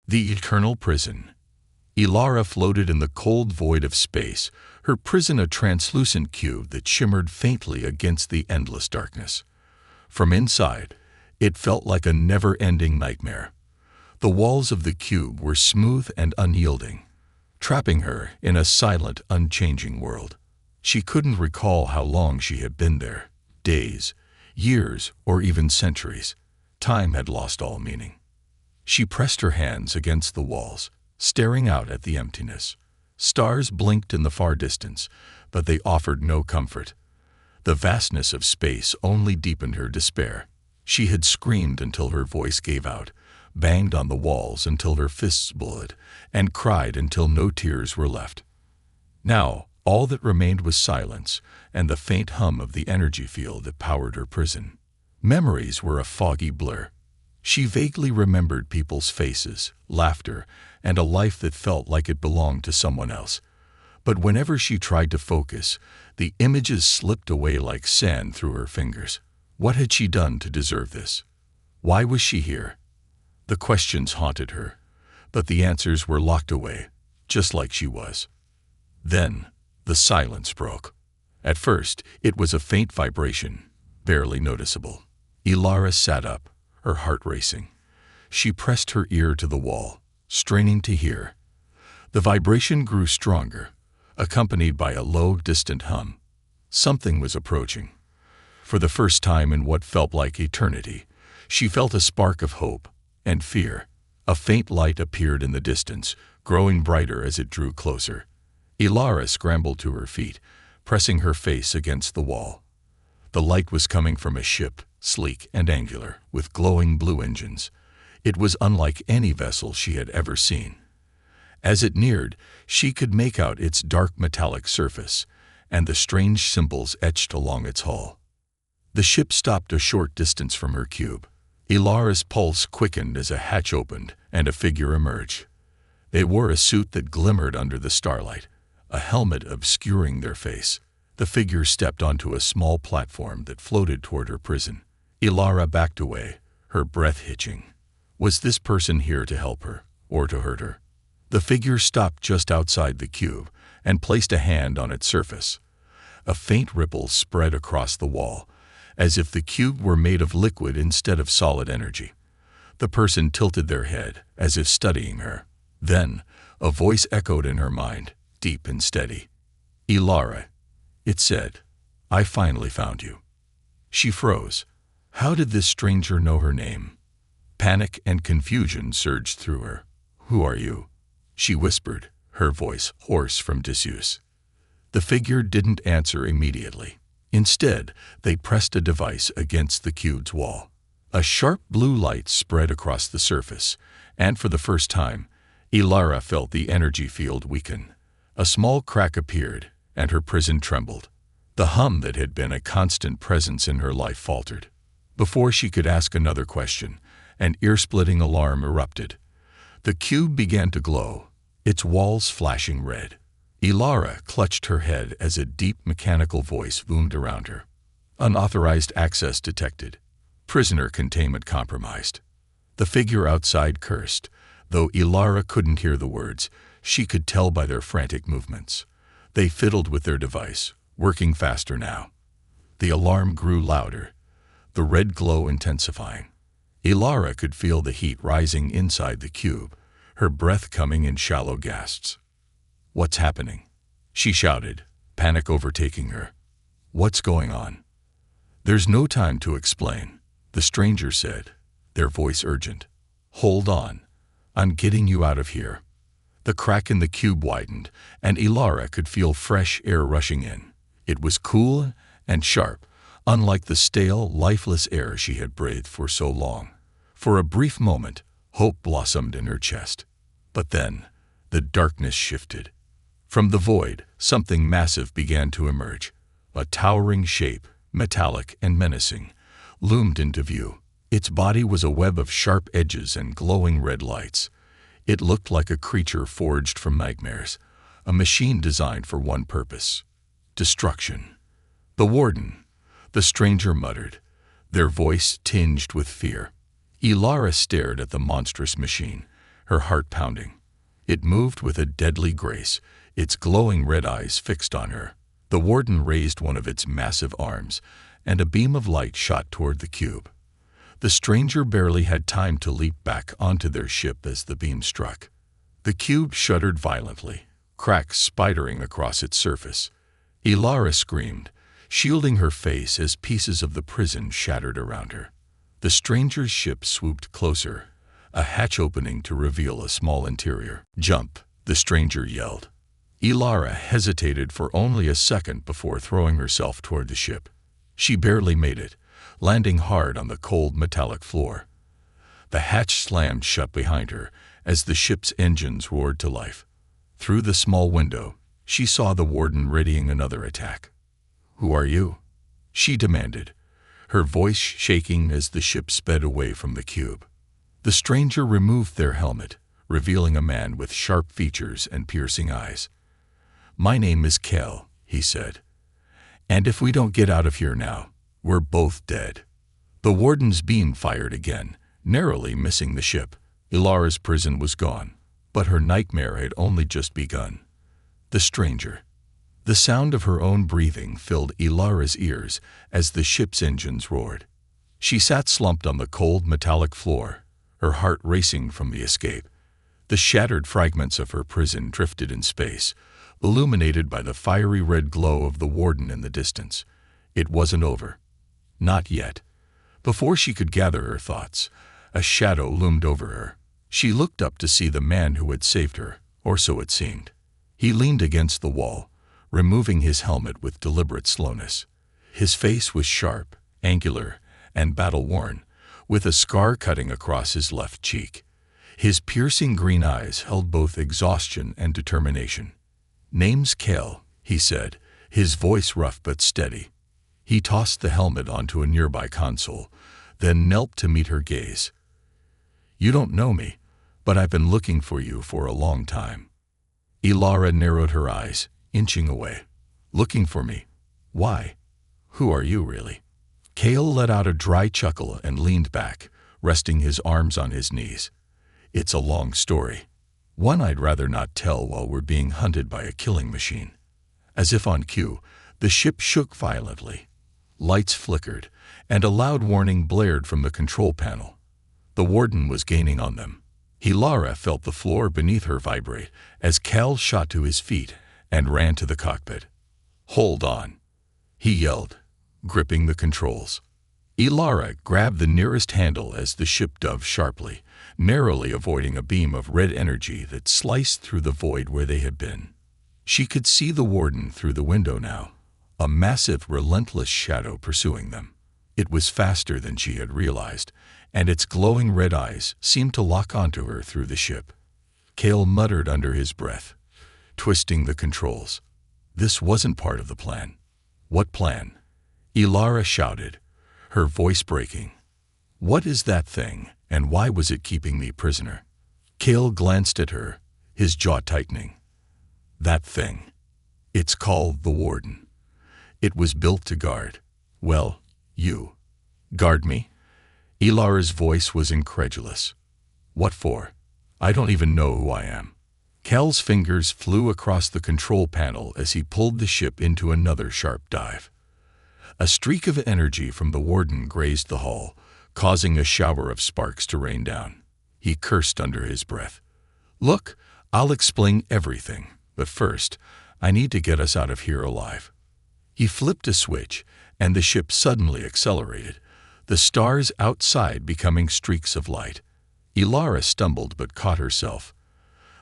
The eternal prison. Ilara floated in the cold void of space, her prison a translucent cube that shimmered faintly against the endless darkness. From inside, it felt like a never-ending nightmare. The walls of the cube were smooth and unyielding, trapping her in a silent, unchanging world. She couldn't recall how long she had been there. Days, years, or even centuries. Time had lost all meaning. She pressed her hands against the walls, staring out at the emptiness. Stars blinked in the far distance, but they offered no comfort. The vastness of space only deepened her despair. She had screamed until her voice gave out, banged on the walls until her fists bled, and cried until no tears were left. Now, all that remained was silence and the faint hum of the energy field that powered her prison. Memories were a foggy blur. She vaguely remembered people's faces, laughter, and a life that felt like it belonged to someone else. But whenever she tried to focus, the images slipped away like sand through her fingers. What had she done to deserve this? Why was she here? The questions haunted her, but the answers were locked away, just like she was. Then, the silence broke. At first, it was a faint vibration, barely noticeable. Ilara sat up, her heart racing. She pressed her ear to the wall, straining to hear. The vibration grew stronger, accompanied by a low, distant hum. Something was approaching. For the first time in what felt like eternity, she felt a spark of hope and fear. A faint light appeared in the distance, growing brighter as it drew closer. Ilara scrambled to her feet, pressing her face against the wall. The light was coming from a ship, sleek and angular, with glowing blue engines. It was unlike any vessel she had ever seen. As it neared, she could make out its dark metallic surface and the strange symbols etched along its hull. The ship stopped a short distance from her cube. Ilara's pulse quickened as a hatch opened and a figure emerged. They wore a suit that glimmered under the starlight, a helmet obscuring their face. The figure stepped onto a small platform that floated toward her prison. Ilara backed away, her breath hitching. Was this person here to help her, or to hurt her? The figure stopped just outside the cube and placed a hand on its surface. A faint ripple spread across the wall, as if the cube were made of liquid instead of solid energy. The person tilted their head, as if studying her. Then, a voice echoed in her mind, deep and steady. "Ilara," it said, "I finally found you." She froze. How did this stranger know her name? Panic and confusion surged through her. "Who are you?" she whispered, her voice hoarse from disuse. The figure didn't answer immediately. Instead, they pressed a device against the cube's wall. A sharp blue light spread across the surface, and for the first time, Ilara felt the energy field weaken. A small crack appeared, and her prison trembled. The hum that had been a constant presence in her life faltered. Before she could ask another question, an ear-splitting alarm erupted. The cube began to glow, its walls flashing red. Ilara clutched her head as a deep mechanical voice boomed around her. "Unauthorized access detected. Prisoner containment compromised." The figure outside cursed. Though Ilara couldn't hear the words, she could tell by their frantic movements. They fiddled with their device, working faster now. The alarm grew louder, the red glow intensifying. Ilara could feel the heat rising inside the cube, her breath coming in shallow gasps. "What's happening?" she shouted, panic overtaking her. "What's going on?" "There's no time to explain," the stranger said, their voice urgent. "Hold on. I'm getting you out of here." The crack in the cube widened, and Ilara could feel fresh air rushing in. It was cool and sharp, unlike the stale, lifeless air she had breathed for so long. For a brief moment, hope blossomed in her chest. But then, the darkness shifted. From the void, something massive began to emerge. A towering shape, metallic and menacing, loomed into view. Its body was a web of sharp edges and glowing red lights. It looked like a creature forged from nightmares, a machine designed for one purpose: destruction. "The warden," the stranger muttered, their voice tinged with fear. Ilara stared at the monstrous machine, her heart pounding. It moved with a deadly grace, its glowing red eyes fixed on her. The warden raised one of its massive arms, and a beam of light shot toward the cube. The stranger barely had time to leap back onto their ship as the beam struck. The cube shuddered violently, cracks spidering across its surface. Ilara screamed, shielding her face as pieces of the prison shattered around her. The stranger's ship swooped closer, a hatch opening to reveal a small interior. "Jump!" the stranger yelled. Ilara hesitated for only a second before throwing herself toward the ship. She barely made it, landing hard on the cold metallic floor. The hatch slammed shut behind her as the ship's engines roared to life. Through the small window, she saw the warden readying another attack. "Who are you?" she demanded, her voice shaking as the ship sped away from the cube. The stranger removed their helmet, revealing a man with sharp features and piercing eyes. "My name is Kel," he said. "And if we don't get out of here now, we're both dead." The warden's beam fired again, narrowly missing the ship. Ilara's prison was gone, but her nightmare had only just begun. The stranger. The sound of her own breathing filled Ilara's ears as the ship's engines roared. She sat slumped on the cold metallic floor, her heart racing from the escape. The shattered fragments of her prison drifted in space, illuminated by the fiery red glow of the warden in the distance. It wasn't over. Not yet. Before she could gather her thoughts, a shadow loomed over her. She looked up to see the man who had saved her, or so it seemed. He leaned against the wall, removing his helmet with deliberate slowness. His face was sharp, angular, and battle-worn, with a scar cutting across his left cheek. His piercing green eyes held both exhaustion and determination. "Name's Kel," he said, his voice rough but steady. He tossed the helmet onto a nearby console, then knelt to meet her gaze. "You don't know me, but I've been looking for you for a long time." Ilara narrowed her eyes, inching away. "Looking for me? Why? Who are you, really?" Kel let out a dry chuckle and leaned back, resting his arms on his knees. "It's a long story. One I'd rather not tell while we're being hunted by a killing machine." As if on cue, the ship shook violently. Lights flickered, and a loud warning blared from the control panel. The warden was gaining on them. Ilara felt the floor beneath her vibrate as Kel shot to his feet and ran to the cockpit. "Hold on," he yelled, gripping the controls. Ilara grabbed the nearest handle as the ship dove sharply, narrowly avoiding a beam of red energy that sliced through the void where they had been. She could see the warden through the window now, a massive, relentless shadow pursuing them. It was faster than she had realized, and its glowing red eyes seemed to lock onto her through the ship. Kel muttered under his breath, twisting the controls. This wasn't part of the plan. "What plan?" Ilara shouted, her voice breaking. "What is that thing, and why was it keeping me prisoner?" Kel glanced at her, his jaw tightening. "That thing. It's called the Warden. It was built to guard, well, you." "Guard me?" Ilara's voice was incredulous. "What for? I don't even know who I am." Kel's fingers flew across the control panel as he pulled the ship into another sharp dive. A streak of energy from the warden grazed the hull, causing a shower of sparks to rain down. He cursed under his breath. "Look, I'll explain everything, but first, I need to get us out of here alive." He flipped a switch, and the ship suddenly accelerated, the stars outside becoming streaks of light. Ilara stumbled but caught herself.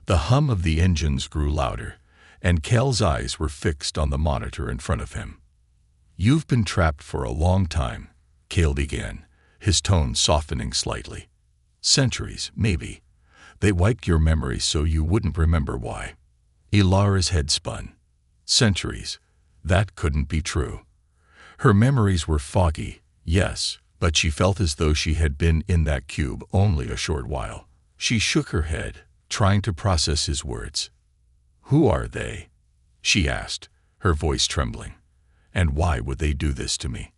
The hum of the engines grew louder, and Kel's eyes were fixed on the monitor in front of him. "You've been trapped for a long time," Kel began, his tone softening slightly. "Centuries, maybe. They wiped your memory so you wouldn't remember why." Ilara's head spun. Centuries. That couldn't be true. Her memories were foggy, yes, but she felt as though she had been in that cube only a short while. She shook her head, trying to process his words. "Who are they?" she asked, her voice trembling. "And why would they do this to me?"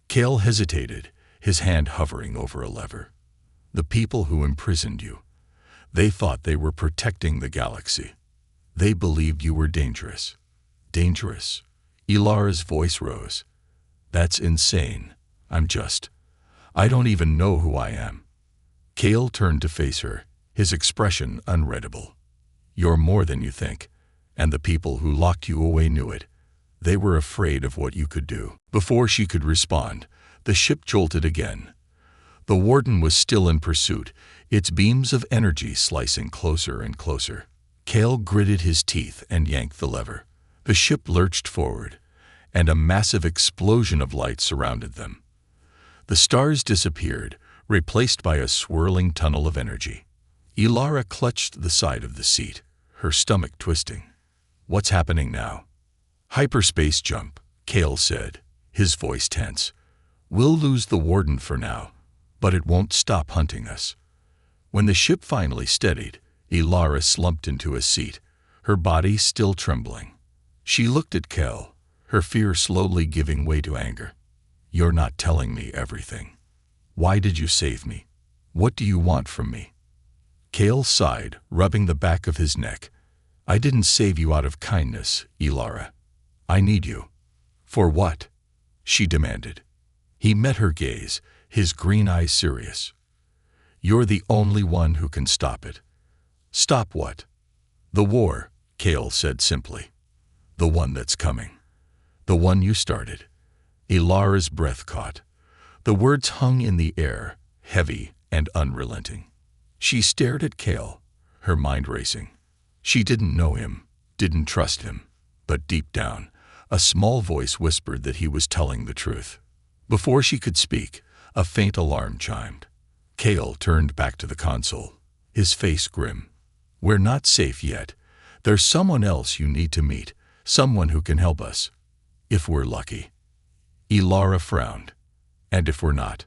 Kel hesitated, his hand hovering over a lever. "The people who imprisoned you. They thought they were protecting the galaxy. They believed you were dangerous. Dangerous? Ilara's voice rose. That's insane. I don't even know who I am. Kale turned to face her, his expression unreadable. You're more than you think, and the people who locked you away knew it. They were afraid of what you could do. Before she could respond, the ship jolted again. The warden was still in pursuit, its beams of energy slicing closer and closer. Kale gritted his teeth and yanked the lever. The ship lurched forward, and a massive explosion of light surrounded them. The stars disappeared, replaced by a swirling tunnel of energy. Ilara clutched the side of the seat, her stomach twisting. What's happening now? Hyperspace jump, Kale said, his voice tense. We'll lose the warden for now, but it won't stop hunting us. When the ship finally steadied, Ilara slumped into a seat, her body still trembling. She looked at Kale, her fear slowly giving way to anger. You're not telling me everything. Why did you save me? What do you want from me? Kale sighed, rubbing the back of his neck. I didn't save you out of kindness, Ilara. I need you. For what? She demanded. He met her gaze, his green eyes serious. You're the only one who can stop it. Stop what? The war, Kale said simply. The one that's coming. The one you started. Ilara's breath caught. The words hung in the air, heavy and unrelenting. She stared at Kale, her mind racing. She didn't know him, didn't trust him, but deep down, a small voice whispered that he was telling the truth. Before she could speak, a faint alarm chimed. Kale turned back to the console, his face grim. We're not safe yet. There's someone else you need to meet, someone who can help us. If we're lucky. Ilara frowned. And if we're not?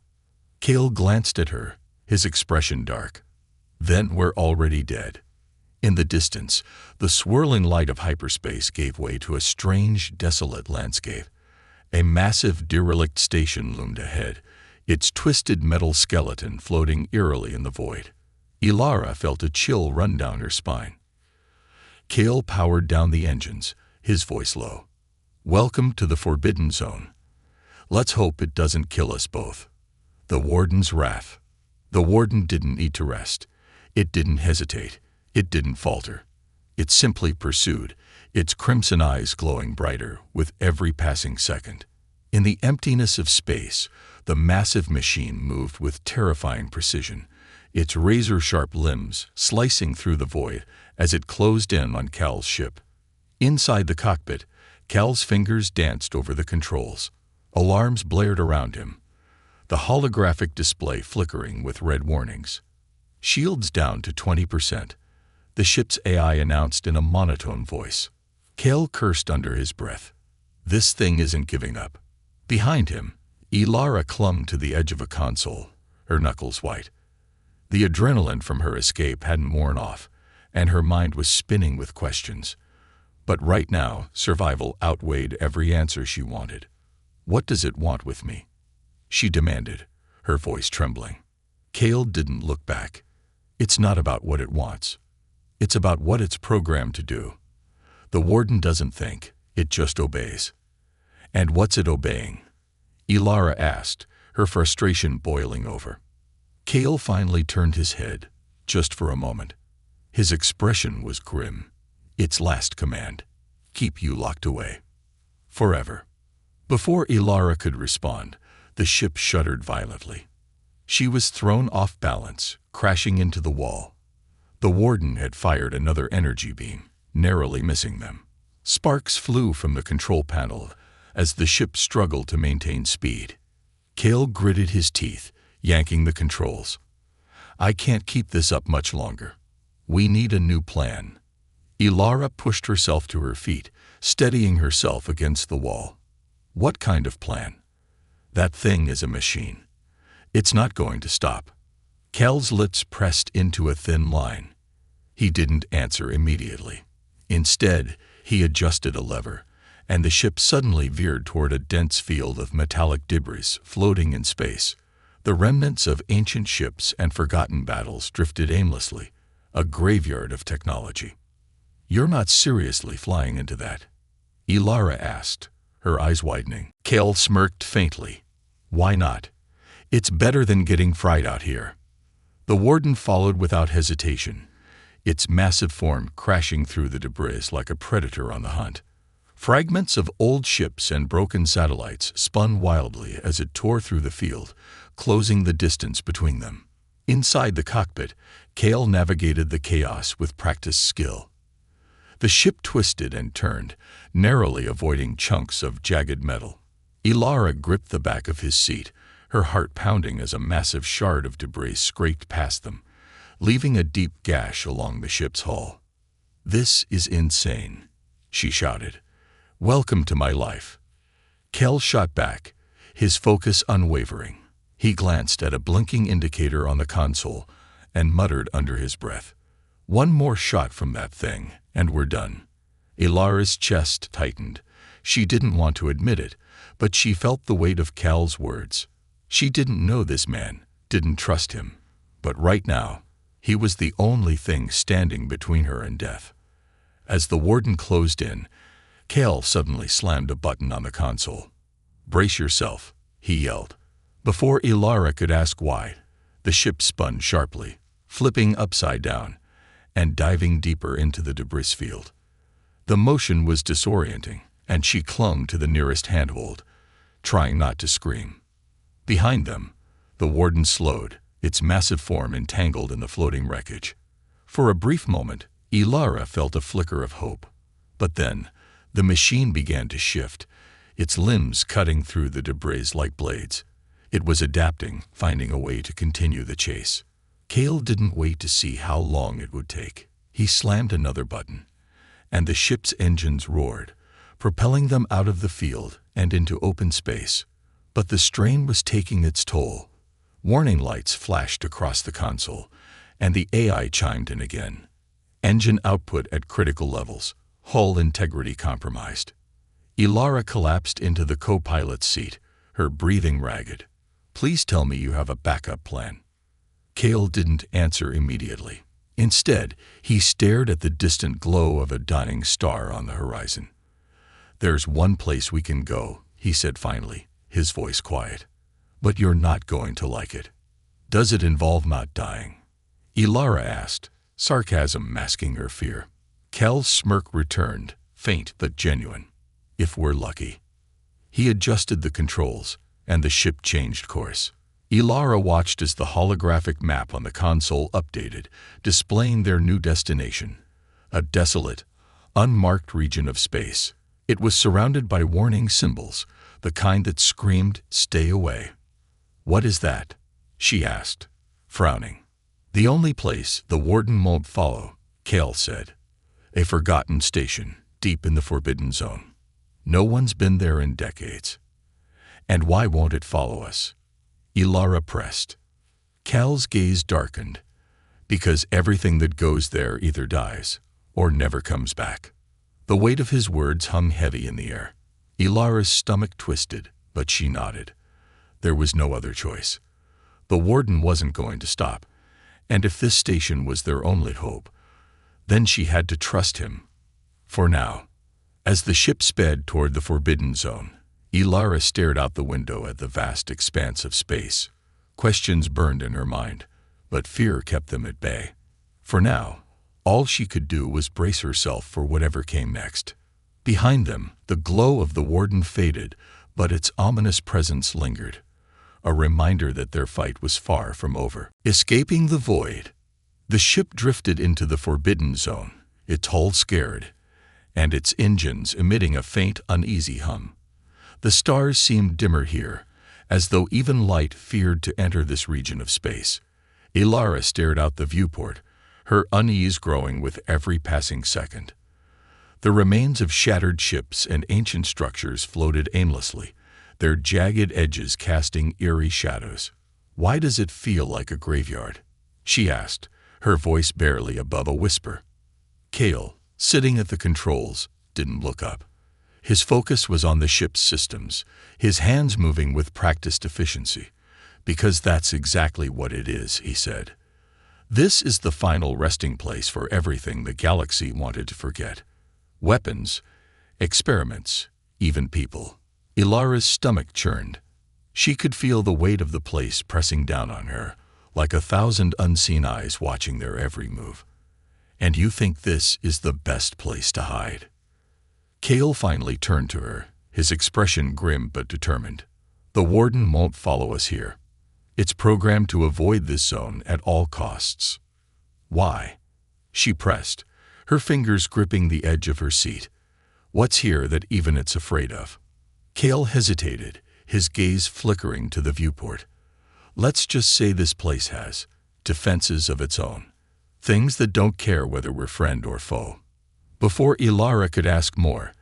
Kale glanced at her, his expression dark. Then we're already dead. In the distance, the swirling light of hyperspace gave way to a strange, desolate landscape. A massive derelict station loomed ahead, its twisted metal skeleton floating eerily in the void. Ilara felt a chill run down her spine. Kale powered down the engines, his voice low. Welcome to the Forbidden Zone. Let's hope it doesn't kill us both. The warden's wrath. The warden didn't need to rest. It didn't hesitate. It didn't falter. It simply pursued, its crimson eyes glowing brighter with every passing second. In the emptiness of space, the massive machine moved with terrifying precision, its razor-sharp limbs slicing through the void as it closed in on Cal's ship. Inside the cockpit, Cal's fingers danced over the controls. Alarms blared around him, the holographic display flickering with red warnings. Shields down to 20%. The ship's AI announced in a monotone voice. Cal cursed under his breath. This thing isn't giving up. Behind him, Ilara clung to the edge of a console, her knuckles white. The adrenaline from her escape hadn't worn off, and her mind was spinning with questions. But right now, survival outweighed every answer she wanted. What does it want with me? She demanded, her voice trembling. Kale didn't look back. It's not about what it wants. It's about what it's programmed to do. The warden doesn't think, it just obeys. And what's it obeying? Ilara asked, her frustration boiling over. Kale finally turned his head, just for a moment. His expression was grim. Its last command, keep you locked away. Forever. Before Ilara could respond, the ship shuddered violently. She was thrown off balance, crashing into the wall. The warden had fired another energy beam, narrowly missing them. Sparks flew from the control panel as the ship struggled to maintain speed. Kale gritted his teeth, yanking the controls. I can't keep this up much longer. We need a new plan. Ilara pushed herself to her feet, steadying herself against the wall. What kind of plan? That thing is a machine. It's not going to stop. Cal's lips pressed into a thin line. He didn't answer immediately. Instead, he adjusted a lever, and the ship suddenly veered toward a dense field of metallic debris floating in space. The remnants of ancient ships and forgotten battles drifted aimlessly, A graveyard of technology. You're not seriously flying into that? Ilara asked, her eyes widening. Cale smirked faintly. Why not? It's better than getting fried out here. The warden followed without hesitation, its massive form crashing through the debris like a predator on the hunt. Fragments of old ships and broken satellites spun wildly as it tore through the field, closing the distance between them. Inside the cockpit, Cale navigated the chaos with practiced skill. The ship twisted and turned, narrowly avoiding chunks of jagged metal. Ilara gripped the back of his seat, her heart pounding as a massive shard of debris scraped past them, leaving a deep gash along the ship's hull. This is insane, she shouted. Welcome to my life. Cale shot back, his focus unwavering. He glanced at a blinking indicator on the console and muttered under his breath, one more shot from that thing, and we're done. Ilara's chest tightened. She didn't want to admit it, but she felt the weight of Cale's words. She didn't know this man, didn't trust him. But right now, he was the only thing standing between her and death. As the warden closed in, Cale suddenly slammed a button on the console. Brace yourself, he yelled. Before Ilara could ask why, the ship spun sharply, flipping upside down and diving deeper into the debris field. The motion was disorienting, and she clung to the nearest handhold, trying not to scream. Behind them, the warden slowed, its massive form entangled in the floating wreckage. For a brief moment, Ilara felt a flicker of hope. But then, the machine began to shift, its limbs cutting through the debris like blades. It was adapting, finding a way to continue the chase. Cale didn't wait to see how long it would take. He slammed another button, and the ship's engines roared, propelling them out of the field and into open space. But the strain was taking its toll. Warning lights flashed across the console, and the AI chimed in again. Engine output at critical levels, hull integrity compromised. Ilara collapsed into the co-pilot's seat, her breathing ragged. Please tell me you have a backup plan. Cale didn't answer immediately. Instead, he stared at the distant glow of a dying star on the horizon. There's one place we can go, he said finally, his voice quiet. But you're not going to like it. Does it involve not dying? Ilara asked, sarcasm masking her fear. Cale's smirk returned, faint but genuine. If we're lucky. He adjusted the controls, and the ship changed course. Ilara watched as the holographic map on the console updated, displaying their new destination, a desolate, unmarked region of space. It was surrounded by warning symbols, the kind that screamed, "Stay away." What is that? She asked, frowning. The only place the warden won't follow, Cale said. A forgotten station, deep in the Forbidden Zone. No one's been there in decades. And why won't it follow us? Ilara pressed. Cale's gaze darkened. Because everything that goes there either dies or never comes back. The weight of his words hung heavy in the air. Ilara's stomach twisted, but she nodded. There was no other choice. The warden wasn't going to stop, and if this station was their only hope, then she had to trust him. For now. As the ship sped toward the Forbidden Zone, Ilara stared out the window at the vast expanse of space. Questions burned in her mind, but fear kept them at bay. For now, all she could do was brace herself for whatever came next. Behind them, the glow of the warden faded, but its ominous presence lingered, a reminder that their fight was far from over. Escaping the void, the ship drifted into the Forbidden Zone, its hull scared, and its engines emitting a faint, uneasy hum. The stars seemed dimmer here, as though even light feared to enter this region of space. Ilara stared out the viewport, her unease growing with every passing second. The remains of shattered ships and ancient structures floated aimlessly, their jagged edges casting eerie shadows. Why does it feel like a graveyard? She asked, her voice barely above a whisper. Cale, sitting at the controls, didn't look up. His focus was on the ship's systems, his hands moving with practiced efficiency. Because that's exactly what it is, he said. This is the final resting place for everything the galaxy wanted to forget. Weapons, experiments, even people. Ilara's stomach churned. She could feel the weight of the place pressing down on her, like 1,000 unseen eyes watching their every move. And you think this is the best place to hide? Kale finally turned to her, his expression grim but determined. The warden won't follow us here. It's programmed to avoid this zone at all costs. Why? She pressed, her fingers gripping the edge of her seat. What's here that even it's afraid of? Kale hesitated, his gaze flickering to the viewport. Let's just say this place has defenses of its own. Things that don't care whether we're friend or foe. Before Ilara could ask more,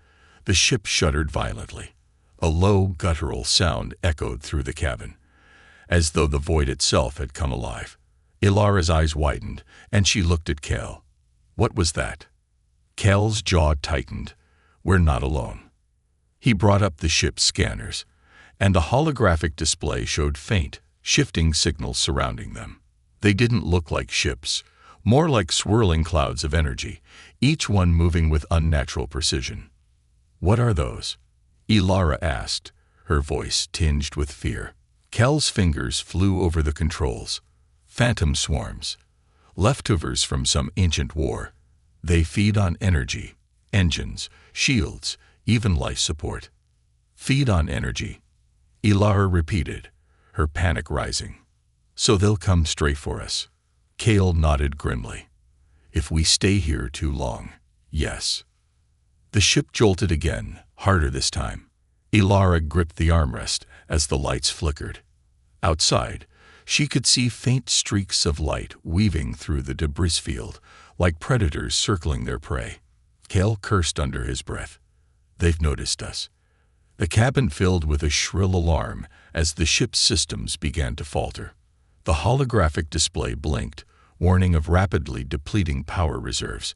the ship shuddered violently. A low, guttural sound echoed through the cabin, as though the void itself had come alive. Ilara's eyes widened, and she looked at Kale. What was that? Kale's jaw tightened. We're not alone. He brought up the ship's scanners, and the holographic display showed faint, shifting signals surrounding them. They didn't look like ships, more like swirling clouds of energy, each one moving with unnatural precision. What are those? Ilara asked, her voice tinged with fear. Kel's fingers flew over the controls. Phantom swarms. Leftovers from some ancient war. They feed on energy, engines, shields, even life support. Feed on energy. Ilara repeated, her panic rising. So they'll come straight for us. Kale nodded grimly. If we stay here too long, yes. The ship jolted again, harder this time. Ilara gripped the armrest as the lights flickered. Outside, she could see faint streaks of light weaving through the debris field, like predators circling their prey. Kale cursed under his breath. They've noticed us. The cabin filled with a shrill alarm as the ship's systems began to falter. The holographic display blinked, warning of rapidly depleting power reserves.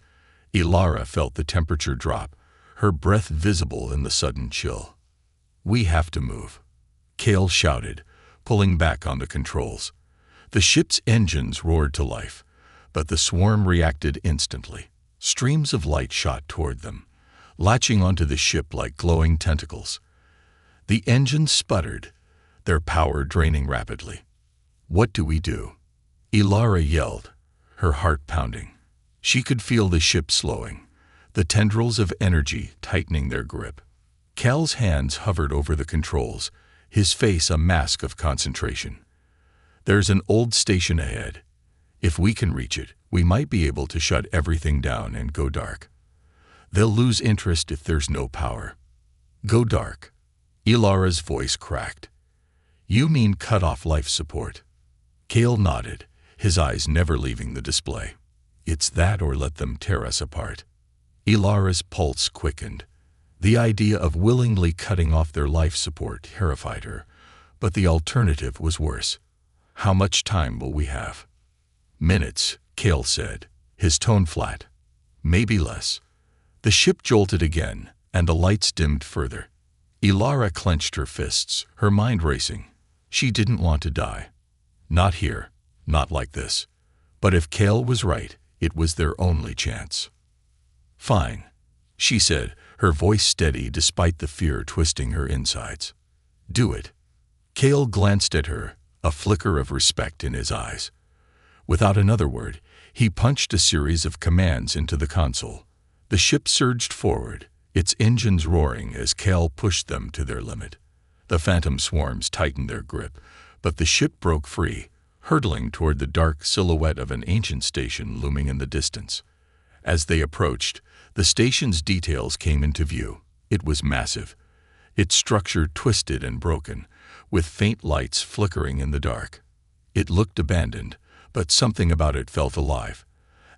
Ilara felt the temperature drop, her breath visible in the sudden chill. We have to move, Kale shouted, pulling back on the controls. The ship's engines roared to life, but the swarm reacted instantly. Streams of light shot toward them, latching onto the ship like glowing tentacles. The engines sputtered, their power draining rapidly. What do we do? Ilara yelled, her heart pounding. She could feel the ship slowing, the tendrils of energy tightening their grip. Cal's hands hovered over the controls, his face a mask of concentration. There's an old station ahead. If we can reach it, we might be able to shut everything down and go dark. They'll lose interest if there's no power. Go dark. Ilara's voice cracked. You mean cut off life support? Kale nodded, his eyes never leaving the display. It's that or let them tear us apart. Ilara's pulse quickened. The idea of willingly cutting off their life support terrified her, but the alternative was worse. How much time will we have? Minutes, Kale said, his tone flat. Maybe less. The ship jolted again, and the lights dimmed further. Ilara clenched her fists, her mind racing. She didn't want to die. Not here, not like this. But if Kale was right, it was their only chance. Fine, she said, her voice steady despite the fear twisting her insides. Do it. Kale glanced at her, a flicker of respect in his eyes. Without another word, he punched a series of commands into the console. The ship surged forward, its engines roaring as Kale pushed them to their limit. The phantom swarms tightened their grip, but the ship broke free, hurtling toward the dark silhouette of an ancient station looming in the distance. As they approached, the station's details came into view. It was massive, its structure twisted and broken, with faint lights flickering in the dark. It looked abandoned, but something about it felt alive,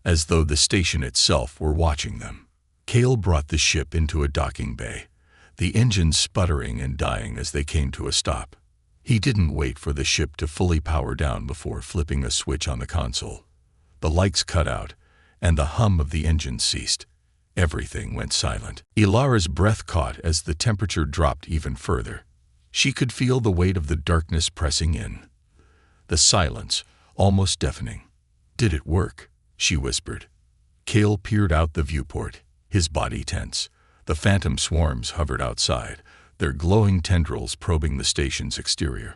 as though the station itself were watching them. Kale brought the ship into a docking bay, the engines sputtering and dying as they came to a stop. He didn't wait for the ship to fully power down before flipping a switch on the console. The lights cut out, and the hum of the engine ceased. Everything went silent. Ilara's breath caught as the temperature dropped even further. She could feel the weight of the darkness pressing in. The silence, almost deafening. Did it work? She whispered. Cale peered out the viewport, his body tense. The phantom swarms hovered outside, their glowing tendrils probing the station's exterior.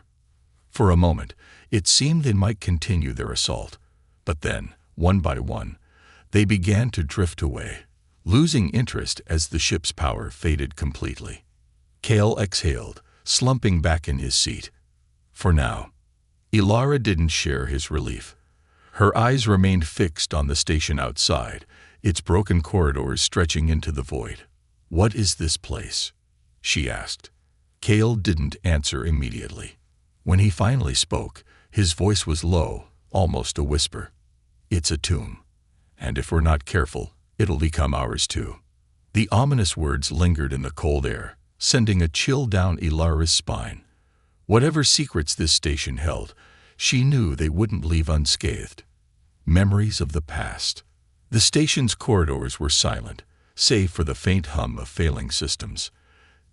For a moment, it seemed they might continue their assault, but then, one by one, they began to drift away, losing interest as the ship's power faded completely. Cale exhaled, slumping back in his seat. For now. Ilara didn't share his relief. Her eyes remained fixed on the station outside, its broken corridors stretching into the void. "What is this place?" she asked. Cale didn't answer immediately. When he finally spoke, his voice was low, almost a whisper. "It's a tomb. And if we're not careful, it'll become ours too." The ominous words lingered in the cold air, sending a chill down Ilara's spine. Whatever secrets this station held, she knew they wouldn't leave unscathed. Memories of the past. The station's corridors were silent, save for the faint hum of failing systems.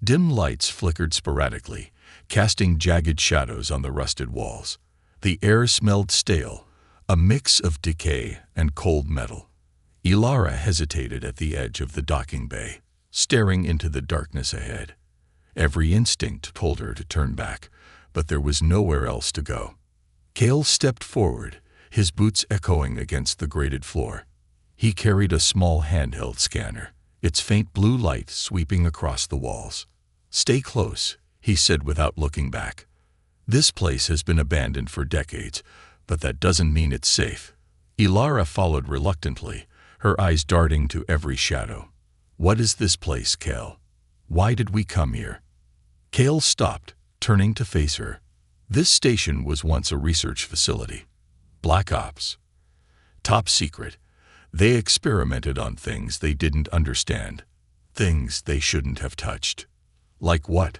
Dim lights flickered sporadically, casting jagged shadows on the rusted walls. The air smelled stale, a mix of decay and cold metal. Ilara hesitated at the edge of the docking bay, staring into the darkness ahead. Every instinct told her to turn back, but there was nowhere else to go. Cale stepped forward, his boots echoing against the grated floor. He carried a small handheld scanner, its faint blue light sweeping across the walls. "Stay close," he said without looking back. "This place has been abandoned for decades, but that doesn't mean it's safe." Ilara followed reluctantly, her eyes darting to every shadow. "What is this place, Cale? Why did we come here?" Cale stopped, turning to face her. This station was once a research facility. Black Ops. Top secret. They experimented on things they didn't understand. Things they shouldn't have touched. "Like what?"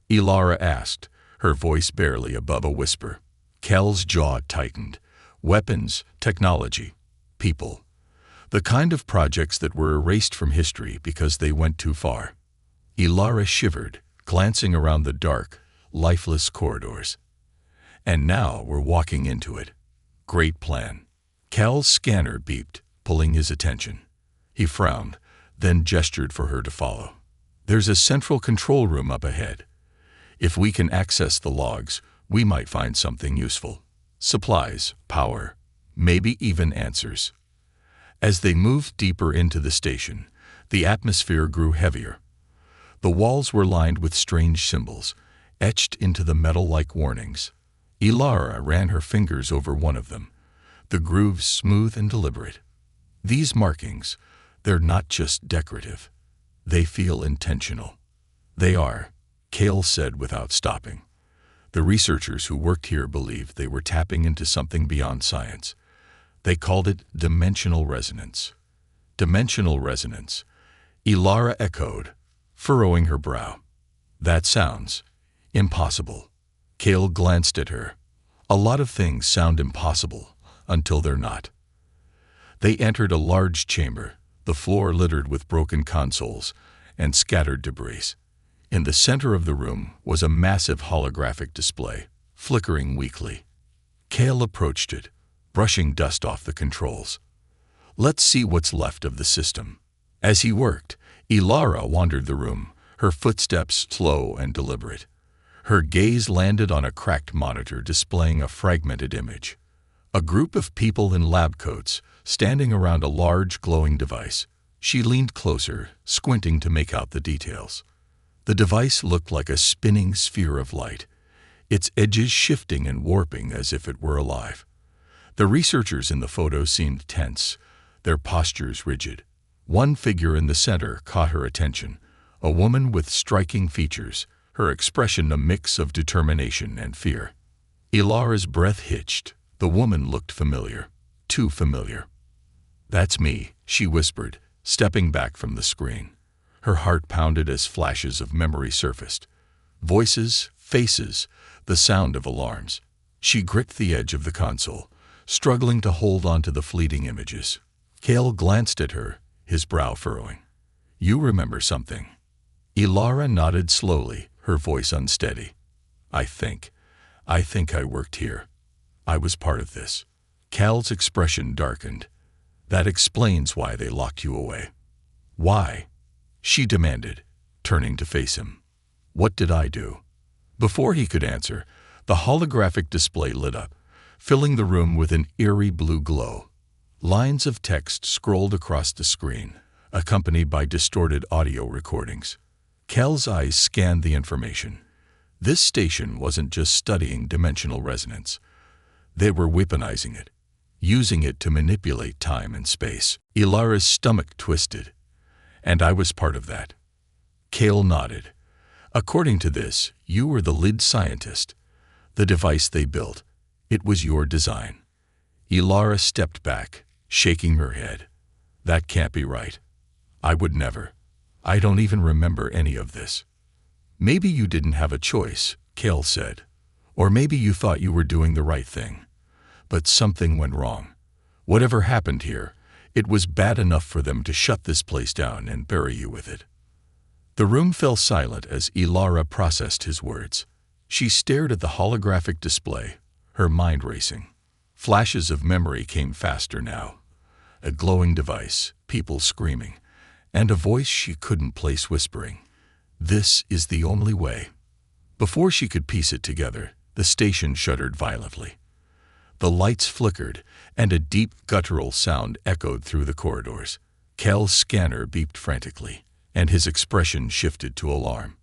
Ilara asked, her voice barely above a whisper. Cale's jaw tightened. "Weapons, technology, people. The kind of projects that were erased from history because they went too far." Ilara shivered, glancing around the dark, lifeless corridors. "And now we're walking into it. Great plan." Cale's scanner beeped, pulling his attention. He frowned, then gestured for her to follow. "There's a central control room up ahead. If we can access the logs, we might find something useful. Supplies, power, maybe even answers." As they moved deeper into the station, the atmosphere grew heavier. The walls were lined with strange symbols, etched into the metal like warnings. Ilara ran her fingers over one of them, the grooves smooth and deliberate. "These markings, they're not just decorative. They feel intentional." "They are," Cale said without stopping. The researchers who worked here believed they were tapping into something beyond science. They called it dimensional resonance. "Dimensional resonance," Ilara echoed, furrowing her brow. "That sounds impossible." Cale glanced at her. A lot of things sound impossible until they're not. They entered a large chamber, the floor littered with broken consoles and scattered debris. In the center of the room was a massive holographic display, flickering weakly. Cale approached it, brushing dust off the controls. "Let's see what's left of the system." As he worked, Ilara wandered the room, her footsteps slow and deliberate. Her gaze landed on a cracked monitor displaying a fragmented image. A group of people in lab coats, standing around a large glowing device. She leaned closer, squinting to make out the details. The device looked like a spinning sphere of light, its edges shifting and warping as if it were alive. The researchers in the photo seemed tense, their postures rigid. One figure in the center caught her attention, a woman with striking features, her expression a mix of determination and fear. Ilara's breath hitched. The woman looked familiar, too familiar. "That's me," she whispered, stepping back from the screen. Her heart pounded as flashes of memory surfaced. Voices, faces, the sound of alarms. She gripped the edge of the console, struggling to hold on to the fleeting images. Cale glanced at her, his brow furrowing. "You remember something?" Ilara nodded slowly, her voice unsteady. I think I worked here. I was part of this." Cal's expression darkened. That explains why they locked you away. Why? She demanded, turning to face him. What did I do? Before he could answer, the holographic display lit up, filling the room with an eerie blue glow. Lines of text scrolled across the screen, accompanied by distorted audio recordings. Cal's eyes scanned the information. This station wasn't just studying dimensional resonance. They were weaponizing it, using it to manipulate time and space. Ilara's stomach twisted. And I was part of that. Cal nodded. According to this, you were the lead scientist. The device they built, it was your design. Ilara stepped back, shaking her head. That can't be right. I would never. I don't even remember any of this. Maybe you didn't have a choice, Cal said. Or maybe you thought you were doing the right thing. But something went wrong. Whatever happened here, it was bad enough for them to shut this place down and bury you with it. The room fell silent as Ilara processed his words. She stared at the holographic display, her mind racing. Flashes of memory came faster now. A glowing device, people screaming, and a voice she couldn't place whispering, "This is the only way." Before she could piece it together, the station shuddered violently. The lights flickered, and a deep guttural sound echoed through the corridors. Cal's scanner beeped frantically, and his expression shifted to alarm.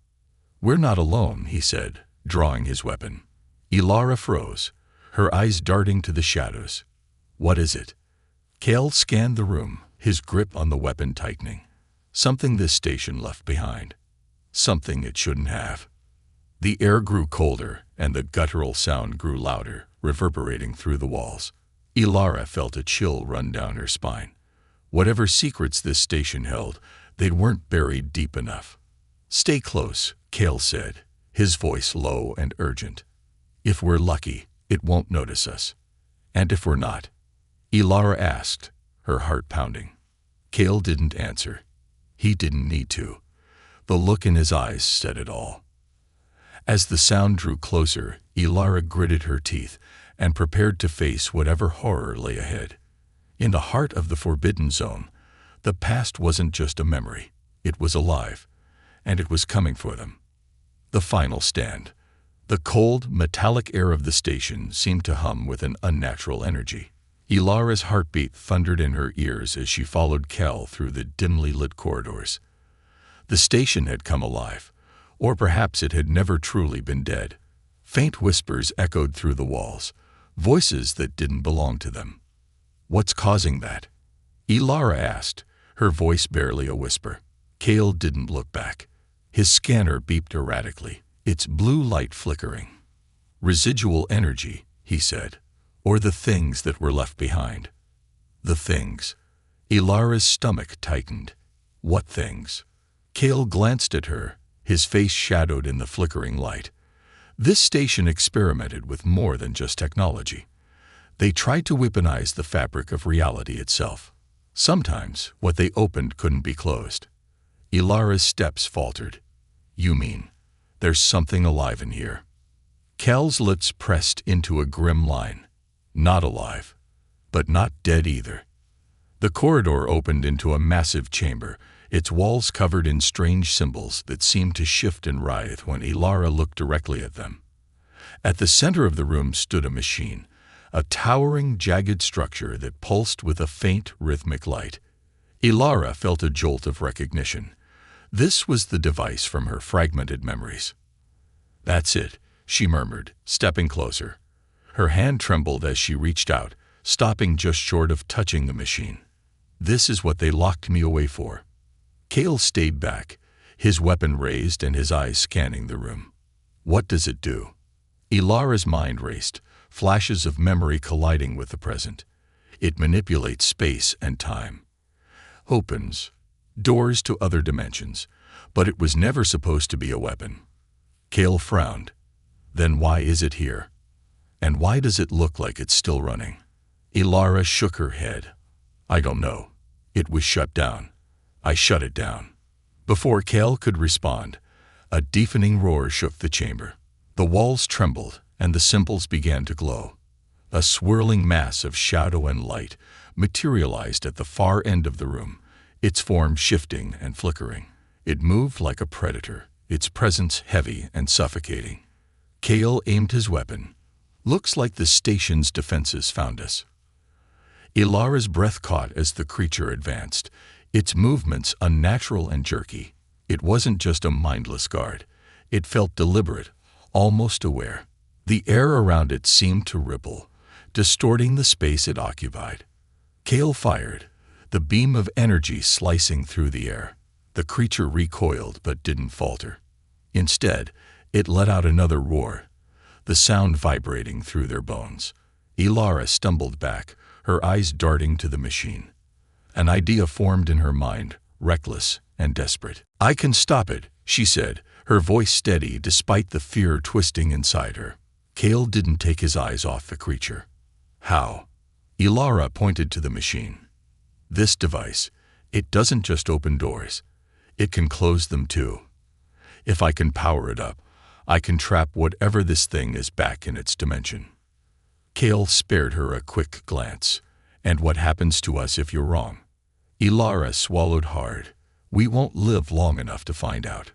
"We're not alone," he said, drawing his weapon. Ilara froze, her eyes darting to the shadows. "What is it?" Cal scanned the room, his grip on the weapon tightening. Something this station left behind. Something it shouldn't have. The air grew colder, and the guttural sound grew louder, reverberating through the walls. Ilara felt a chill run down her spine. Whatever secrets this station held, they weren't buried deep enough. "Stay close," Cal said, his voice low and urgent. "If we're lucky, it won't notice us. And if we're not?" Ilara asked, her heart pounding. Cal didn't answer. He didn't need to. The look in his eyes said it all. As the sound drew closer, Ilara gritted her teeth and prepared to face whatever horror lay ahead. In the heart of the Forbidden Zone, the past wasn't just a memory. It was alive, and it was coming for them. The final stand. The cold, metallic air of the station seemed to hum with an unnatural energy. Ilara's heartbeat thundered in her ears as she followed Cal through the dimly lit corridors. The station had come alive, or perhaps it had never truly been dead. Faint whispers echoed through the walls, voices that didn't belong to them. "What's causing that?" Ilara asked, her voice barely a whisper. Cal didn't look back. His scanner beeped erratically, its blue light flickering. "Residual energy," he said, "or the things that were left behind." The things. Ilara's stomach tightened. What things? Cal glanced at her, his face shadowed in the flickering light. This station experimented with more than just technology. They tried to weaponize the fabric of reality itself. Sometimes what they opened couldn't be closed. Ilara's steps faltered. "You mean, there's something alive in here?" Cal's lips pressed into a grim line. Not alive, but not dead either. The corridor opened into a massive chamber, its walls covered in strange symbols that seemed to shift and writhe when Ilara looked directly at them. At the center of the room stood a machine, a towering, jagged structure that pulsed with a faint, rhythmic light. Ilara felt a jolt of recognition. This was the device from her fragmented memories. "That's it," she murmured, stepping closer. Her hand trembled as she reached out, stopping just short of touching the machine. "This is what they locked me away for." Cal stayed back, his weapon raised and his eyes scanning the room. "What does it do?" Ilara's mind raced, flashes of memory colliding with the present. "It manipulates space and time. Opens doors to other dimensions, but it was never supposed to be a weapon." Cal frowned. "Then why is it here? And why does it look like it's still running?" Ilara shook her head. "I don't know. It was shut down. I shut it down." Before Cal could respond, a deafening roar shook the chamber. The walls trembled, and the symbols began to glow. A swirling mass of shadow and light materialized at the far end of the room, its form shifting and flickering. It moved like a predator, its presence heavy and suffocating. Cale aimed his weapon. "Looks like the station's defenses found us." Ilara's breath caught as the creature advanced, its movements unnatural and jerky. It wasn't just a mindless guard. It felt deliberate, almost aware. The air around it seemed to ripple, distorting the space it occupied. Cale fired, the beam of energy slicing through the air. The creature recoiled but didn't falter. Instead, it let out another roar, the sound vibrating through their bones. Ilara stumbled back, her eyes darting to the machine. An idea formed in her mind, reckless and desperate. "I can stop it," she said, her voice steady despite the fear twisting inside her. Cale didn't take his eyes off the creature. "How?" Ilara pointed to the machine. "This device, it doesn't just open doors. It can close them too. If I can power it up, I can trap whatever this thing is back in its dimension." Cale spared her a quick glance. "And what happens to us if you're wrong?" Ilara swallowed hard. "We won't live long enough to find out."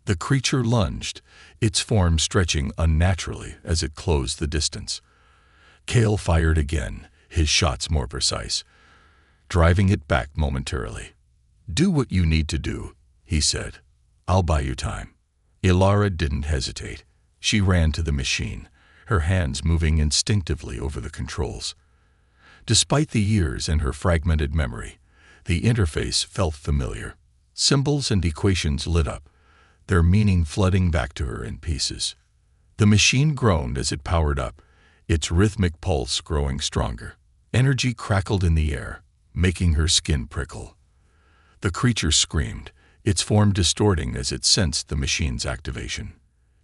The creature lunged, its form stretching unnaturally as it closed the distance. Cale fired again, his shots more precise, driving it back momentarily. "Do what you need to do," he said. "I'll buy you time." Ilara didn't hesitate. She ran to the machine, her hands moving instinctively over the controls. Despite the years and her fragmented memory, the interface felt familiar. Symbols and equations lit up, their meaning flooding back to her in pieces. The machine groaned as it powered up, its rhythmic pulse growing stronger. Energy crackled in the air, making her skin prickle. The creature screamed, its form distorting as it sensed the machine's activation.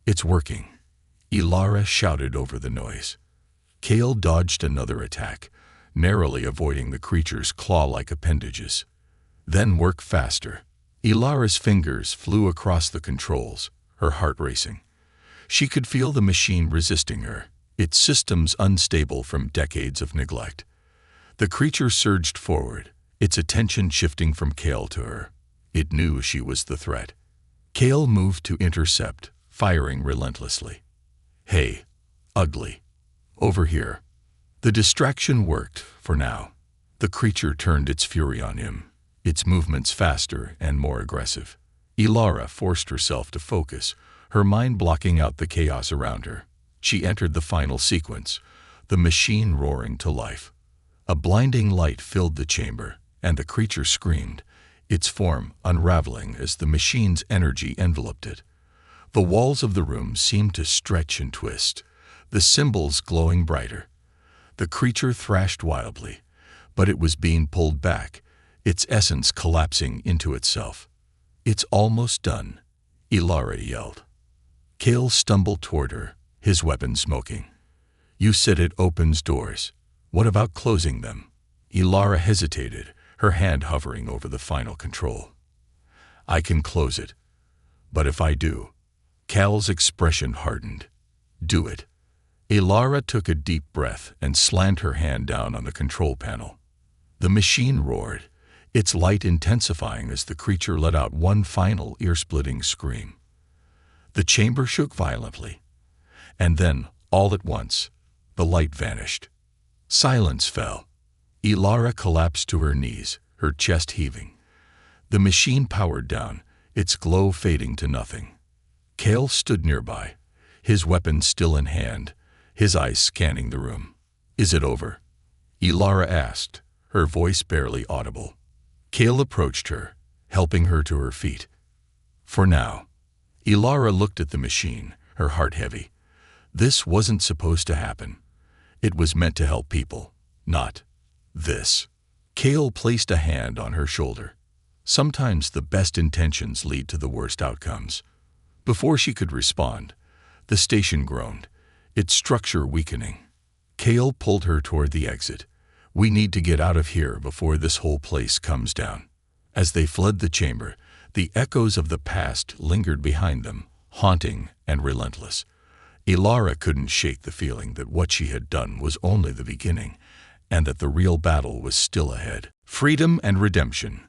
"It's working," Ilara shouted over the noise. Cale dodged another attack, narrowly avoiding the creature's claw-like appendages. "Then work faster." Ilara's fingers flew across the controls, her heart racing. She could feel the machine resisting her, its systems unstable from decades of neglect. The creature surged forward, its attention shifting from Cale to her. It knew she was the threat. Cale moved to intercept, firing relentlessly. "Hey, ugly. Over here." The distraction worked, for now. The creature turned its fury on him, its movements faster and more aggressive. Ilara forced herself to focus, her mind blocking out the chaos around her. She entered the final sequence, the machine roaring to life. A blinding light filled the chamber, and the creature screamed, its form unraveling as the machine's energy enveloped it. The walls of the room seemed to stretch and twist, the symbols glowing brighter. The creature thrashed wildly, but it was being pulled back, its essence collapsing into itself. "It's almost done," Ilara yelled. Cale stumbled toward her, his weapon smoking. "You said it opens doors. What about closing them?" Ilara hesitated, her hand hovering over the final control. "I can close it. But if I do..." Cale's expression hardened. "Do it." Ilara took a deep breath and slammed her hand down on the control panel. The machine roared, its light intensifying as the creature let out one final ear-splitting scream. The chamber shook violently, and then, all at once, the light vanished. Silence fell. Ilara collapsed to her knees, her chest heaving. The machine powered down, its glow fading to nothing. Cale stood nearby, his weapon still in hand, his eyes scanning the room. "Is it over?" Ilara asked, her voice barely audible. Cale approached her, helping her to her feet. "For now." Ilara looked at the machine, her heart heavy. This wasn't supposed to happen. It was meant to help people, not this. Cale placed a hand on her shoulder. Sometimes the best intentions lead to the worst outcomes. Before she could respond, the station groaned, its structure weakening. Cale pulled her toward the exit. "We need to get out of here before this whole place comes down." As they fled the chamber, the echoes of the past lingered behind them, haunting and relentless. Ilara couldn't shake the feeling that what she had done was only the beginning, and that the real battle was still ahead. Freedom and redemption.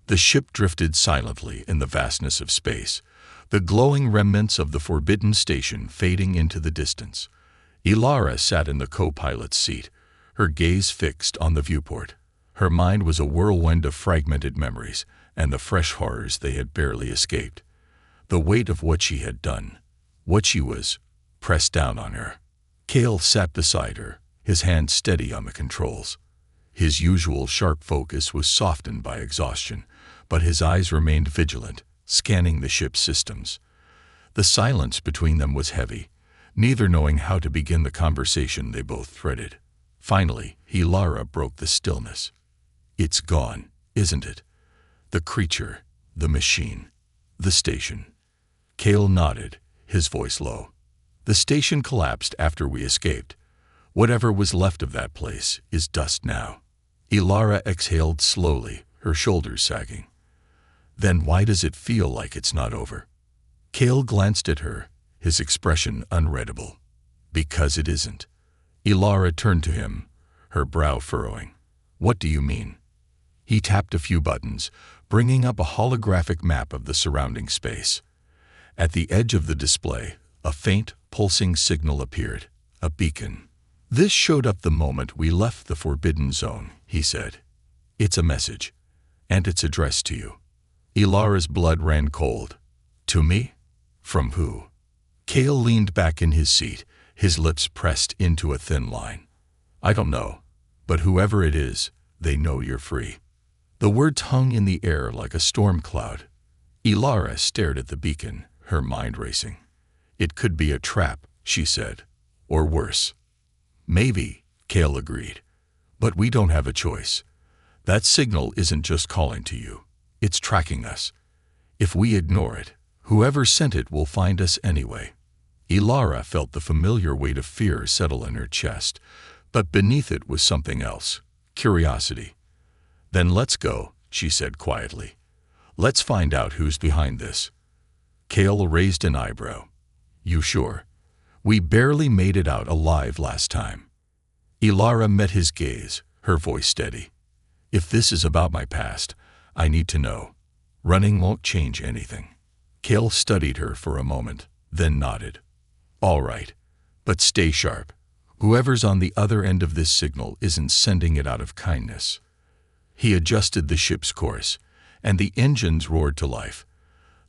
The ship drifted silently in the vastness of space, the glowing remnants of the forbidden station fading into the distance. Ilara sat in the co-pilot's seat, her gaze fixed on the viewport. Her mind was a whirlwind of fragmented memories and the fresh horrors they had barely escaped. The weight of what she had done, what she was, pressed down on her. Cale sat beside her, his hand steady on the controls. His usual sharp focus was softened by exhaustion, but his eyes remained vigilant, scanning the ship's systems. The silence between them was heavy, neither knowing how to begin the conversation they both threaded. Finally, Ilara broke the stillness. "It's gone, isn't it? The creature, the machine, the station." Cale nodded, his voice low. "The station collapsed after we escaped. Whatever was left of that place is dust now." Ilara exhaled slowly, her shoulders sagging. "Then why does it feel like it's not over?" Cale glanced at her, his expression unreadable. "Because it isn't." Ilara turned to him, her brow furrowing. "What do you mean?" He tapped a few buttons, bringing up a holographic map of the surrounding space. At the edge of the display, a faint, pulsing signal appeared, a beacon. "This showed up the moment we left the Forbidden Zone," he said. "It's a message, and it's addressed to you." Ilara's blood ran cold. "To me? From who?" Cale leaned back in his seat, his lips pressed into a thin line. "I don't know, but whoever it is, they know you're free." The words hung in the air like a storm cloud. Ilara stared at the beacon, her mind racing. "It could be a trap," she said, "or worse." "Maybe," Cale agreed, "but we don't have a choice. That signal isn't just calling to you, it's tracking us. If we ignore it, whoever sent it will find us anyway." Ilara felt the familiar weight of fear settle in her chest, but beneath it was something else, curiosity. "Then let's go," she said quietly. "Let's find out who's behind this." Cale raised an eyebrow. "You sure? We barely made it out alive last time." Ilara met his gaze, her voice steady. "If this is about my past, I need to know. Running won't change anything." Cale studied her for a moment, then nodded. "All right, but stay sharp. Whoever's on the other end of this signal isn't sending it out of kindness." He adjusted the ship's course, and the engines roared to life.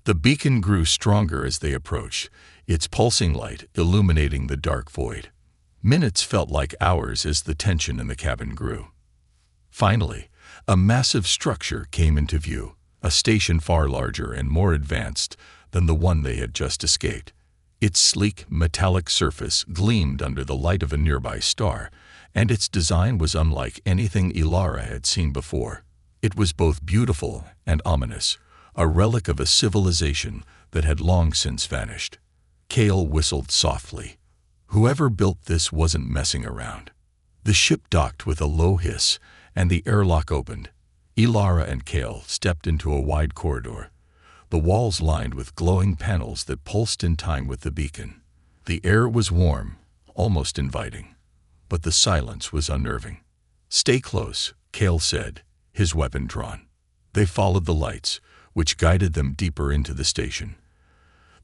The beacon grew stronger as they approached, its pulsing light illuminating the dark void. Minutes felt like hours as the tension in the cabin grew. Finally, a massive structure came into view, a station far larger and more advanced than the one they had just escaped. Its sleek, metallic surface gleamed under the light of a nearby star, and its design was unlike anything Ilara had seen before. It was both beautiful and ominous, a relic of a civilization that had long since vanished. Cale whistled softly. Whoever built this wasn't messing around. The ship docked with a low hiss, and the airlock opened. Ilara and Cale stepped into a wide corridor, the walls lined with glowing panels that pulsed in time with the beacon. The air was warm, almost inviting, but the silence was unnerving. "Stay close," Cale said, his weapon drawn. They followed the lights, which guided them deeper into the station.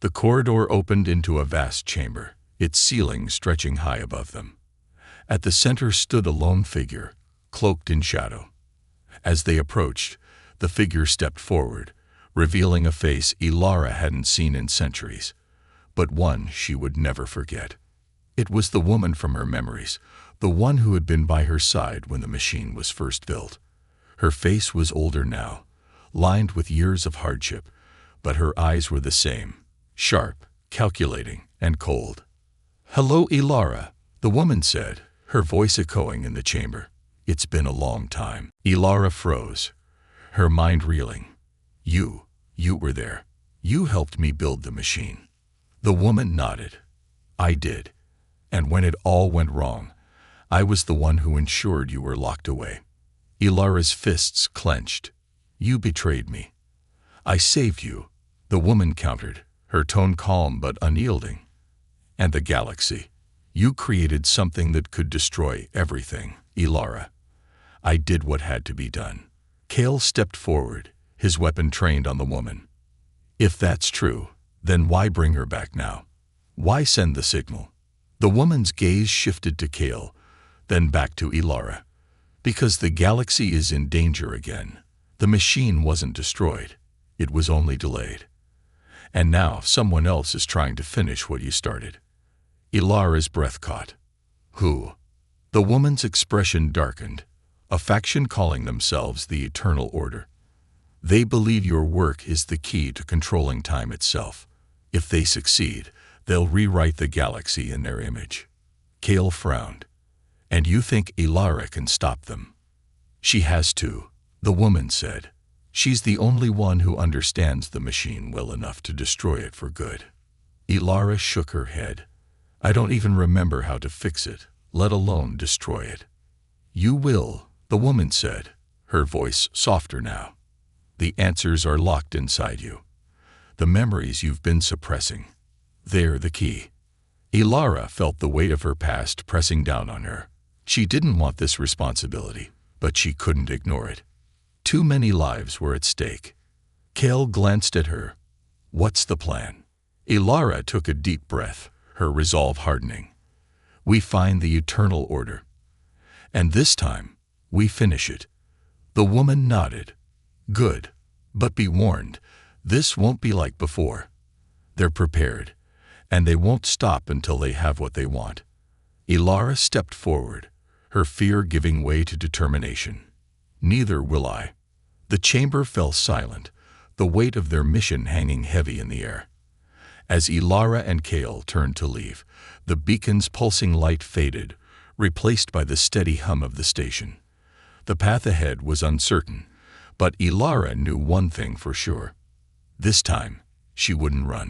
The corridor opened into a vast chamber, its ceiling stretching high above them. At the center stood a lone figure, cloaked in shadow. As they approached, the figure stepped forward, revealing a face Ilara hadn't seen in centuries, but one she would never forget. It was the woman from her memories, the one who had been by her side when the machine was first built. Her face was older now, lined with years of hardship, but her eyes were the same, sharp, calculating, and cold. "Hello, Ilara," the woman said, her voice echoing in the chamber. "It's been a long time." Ilara froze, her mind reeling. You were there. You helped me build the machine." The woman nodded. "I did. And when it all went wrong, I was the one who ensured you were locked away." Ilara's fists clenched. "You betrayed me." "I saved you," the woman countered, her tone calm but unyielding. And the galaxy. You created something that could destroy everything, Elara. I did what had to be done. Kale stepped forward, his weapon trained on the woman. If that's true, then why bring her back now? Why send the signal? The woman's gaze shifted to Kale, then back to Elara. Because the galaxy is in danger again. The machine wasn't destroyed. It was only delayed. And now someone else is trying to finish what you started. Elara's breath caught. Who? The woman's expression darkened. A faction calling themselves the Eternal Order. They believe your work is the key to controlling time itself. If they succeed, they'll rewrite the galaxy in their image. Kale frowned. And you think Elara can stop them? She has to, the woman said. She's the only one who understands the machine well enough to destroy it for good. Elara shook her head. I don't even remember how to fix it, let alone destroy it. You will, the woman said, her voice softer now. The answers are locked inside you. The memories you've been suppressing. They're the key. Elara felt the weight of her past pressing down on her. She didn't want this responsibility, but she couldn't ignore it. Too many lives were at stake. Kale glanced at her. What's the plan? Elara took a deep breath, her resolve hardening. We find the Eternal Order. And this time, we finish it. The woman nodded. Good. But be warned, this won't be like before. They're prepared, and they won't stop until they have what they want. Elara stepped forward, her fear giving way to determination. Neither will I. The chamber fell silent, the weight of their mission hanging heavy in the air. As Elara and Kale turned to leave, the beacon's pulsing light faded, replaced by the steady hum of the station. The path ahead was uncertain, but Elara knew one thing for sure. This time, she wouldn't run.